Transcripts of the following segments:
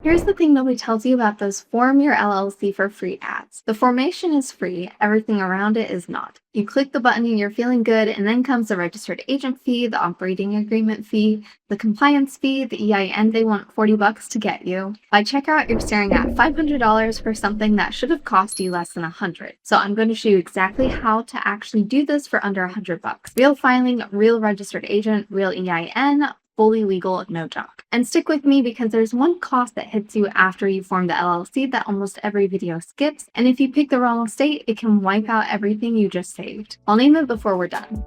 Here's the thing nobody tells you about those Form Your LLC for free ads. The formation is free, everything around it is not. You click the button, you're feeling good, and then comes the registered agent fee, the operating agreement fee, the compliance fee, the EIN they want $40 to get you. By checkout, you're staring at $500 for something that should have cost you less than $100. So I'm going to show you exactly how to actually do this for under $100. Real filing, real registered agent, real EIN, fully legal, no junk. And stick with me because there's one cost that hits you after you form the LLC that almost every video skips, and if you pick the wrong state, it can wipe out everything you just saved. I'll name it before we're done.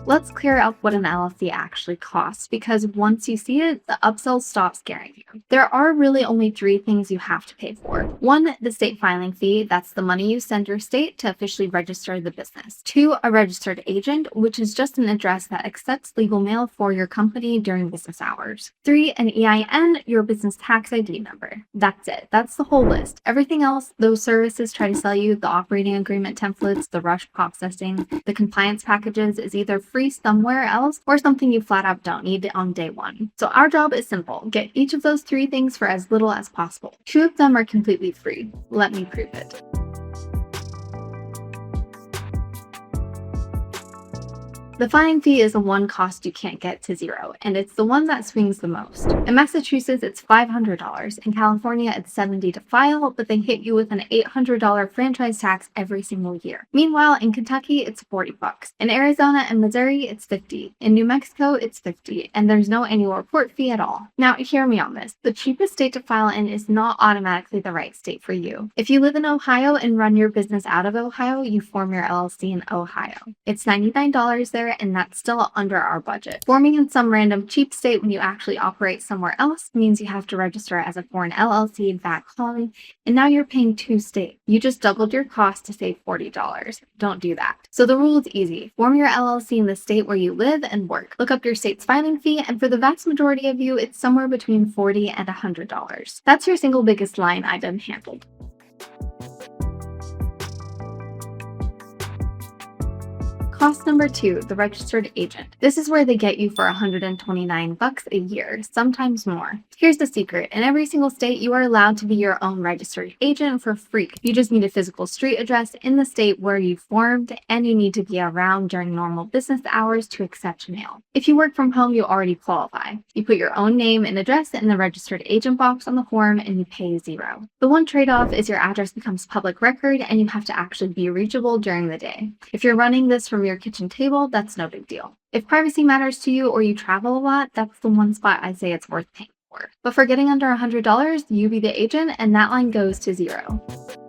Let's clear up what an LLC actually costs, because once you see it, the upsell stops scaring you. There are really only three things you have to pay for. One, the state filing fee. That's the money you send your state to officially register the business. Two, a registered agent, which is just an address that accepts legal mail for your company during business hours. Three, an EIN, your business tax ID number. That's it. That's the whole list. Everything else, those services try to sell you, the operating agreement templates, the rush processing, the compliance packages, is either free somewhere else or something you flat out don't need on day one. So our job is simple. Get each of those three things for as little as possible. Two of them are completely free. Let me prove it. The filing fee is the one cost you can't get to zero, and it's the one that swings the most. In Massachusetts, it's $500. In California, it's $70 to file, but they hit you with an $800 franchise tax every single year. Meanwhile, in Kentucky, it's $40. In Arizona and Missouri, it's $50. In New Mexico, it's $50, and there's no annual report fee at all. Now, hear me on this. The cheapest state to file in is not automatically the right state for you. If you live in Ohio and run your business out of Ohio, you form your LLC in Ohio. It's $99 there, and that's still under our budget. Forming in some random cheap state when you actually operate somewhere else means you have to register as a foreign LLC back home, and now you're paying two states. You just doubled your cost to save $40. Don't do that. So the rule is easy. Form your LLC in the state where you live and work. Look up your state's filing fee, and for the vast majority of you, it's somewhere between $40 and $100. That's your single biggest line item handled. Cost number two, the registered agent. This is where they get you for $129 a year, sometimes more. Here's the secret. In every single state, you are allowed to be your own registered agent for free. You just need a physical street address in the state where you formed, and you need to be around during normal business hours to accept mail. If you work from home, you already qualify. You put your own name and address in the registered agent box on the form, and you pay $0. The one trade-off is your address becomes public record, and you have to actually be reachable during the day. If you're running this from your kitchen table, that's no big deal. If privacy matters to you or you travel a lot, that's the one spot I say it's worth paying for. But for getting under $100, you be the agent, and that line goes to $0.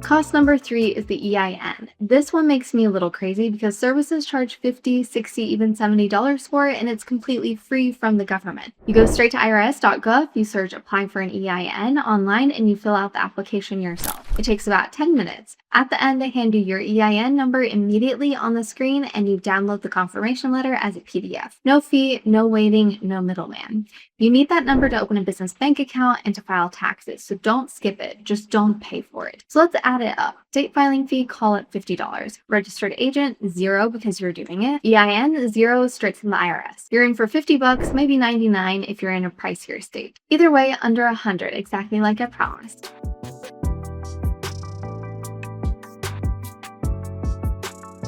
Cost number three is the EIN. This one makes me a little crazy because services charge $50, $60, even $70 for it, and it's completely free from the government. You go straight to irs.gov, you search apply for an EIN online, and you fill out the application yourself. It takes about 10 minutes. At the end, they hand you your EIN number immediately on the screen, and you download the confirmation letter as a PDF. No fee, no waiting, no middleman. You need that number to open a business bank account and to file taxes, so don't skip it. Just don't pay for it. So let's add it up. State filing fee, call it $50. Registered agent, $0 because you're doing it. EIN, $0 straight from the IRS. You're in for $50, maybe $99 if you're in a pricier state. Either way, under $100, exactly like I promised.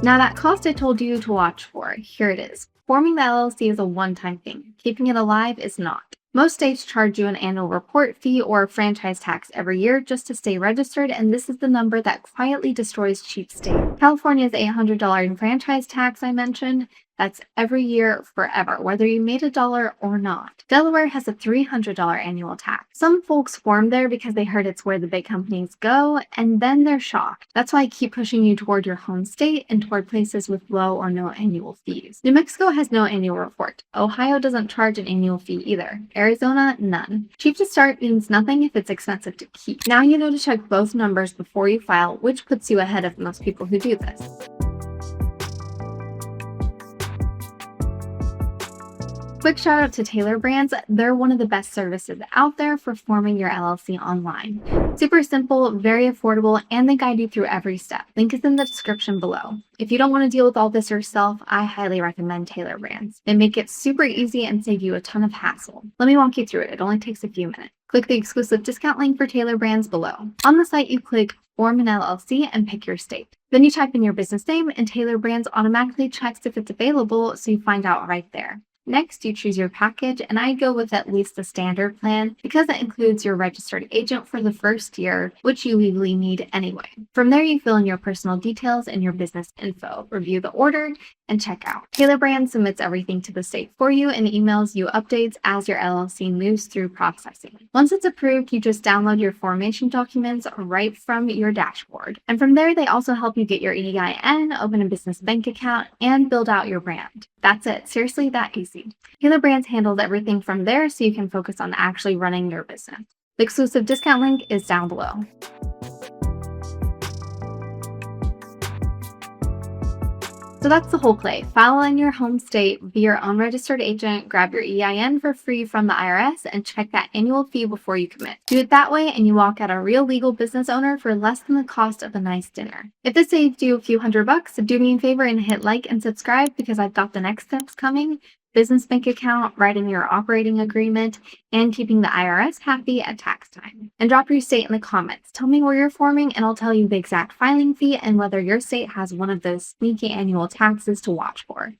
Now that cost I told you to watch for, here it is. Forming the LLC is a one-time thing. Keeping it alive is not. Most states charge you an annual report fee or a franchise tax every year just to stay registered, and this is the number that quietly destroys cheap states. California's $800 in franchise tax I mentioned. That's every year forever, whether you made $1 or not. Delaware has a $300 annual tax. Some folks form there because they heard it's where the big companies go, and then they're shocked. That's why I keep pushing you toward your home state and toward places with low or no annual fees. New Mexico has no annual report. Ohio doesn't charge an annual fee either. Arizona, none. Cheap to start means nothing if it's expensive to keep. Now you know to check both numbers before you file, which puts you ahead of most people who do this. Quick shout out to Tailor Brands. They're one of the best services out there for forming your LLC online. Super simple, very affordable, and they guide you through every step. Link is in the description below. If you don't want to deal with all this yourself, I highly recommend Tailor Brands. They make it super easy and save you a ton of hassle. Let me walk you through it. It only takes a few minutes. Click the exclusive discount link for Tailor Brands below. On the site, you click Form an LLC and pick your state. Then you type in your business name and Tailor Brands automatically checks if it's available, so you find out right there. Next, you choose your package, and I go with at least the standard plan because it includes your registered agent for the first year, which you legally need anyway. From there, you fill in your personal details and your business info, review the order, and check out. Tailor Brand submits everything to the state for you and emails you updates as your LLC moves through processing. Once it's approved, you just download your formation documents right from your dashboard. And from there, they also help you get your EIN, open a business bank account, and build out your brand. That's it. Seriously, that easy. Tailor Brands handles everything from there so you can focus on actually running your business. The exclusive discount link is down below. So that's the whole play. File in your home state, be your own registered agent, grab your EIN for free from the IRS, and check that annual fee before you commit. Do it that way and you walk out a real legal business owner for less than the cost of a nice dinner. If this saved you a few $100, do me a favor and hit like and subscribe because I've got the next steps coming. Business bank account, writing your operating agreement, and keeping the IRS happy at tax time. And drop your state in the comments. Tell me where you're forming and I'll tell you the exact filing fee and whether your state has one of those sneaky annual taxes to watch for.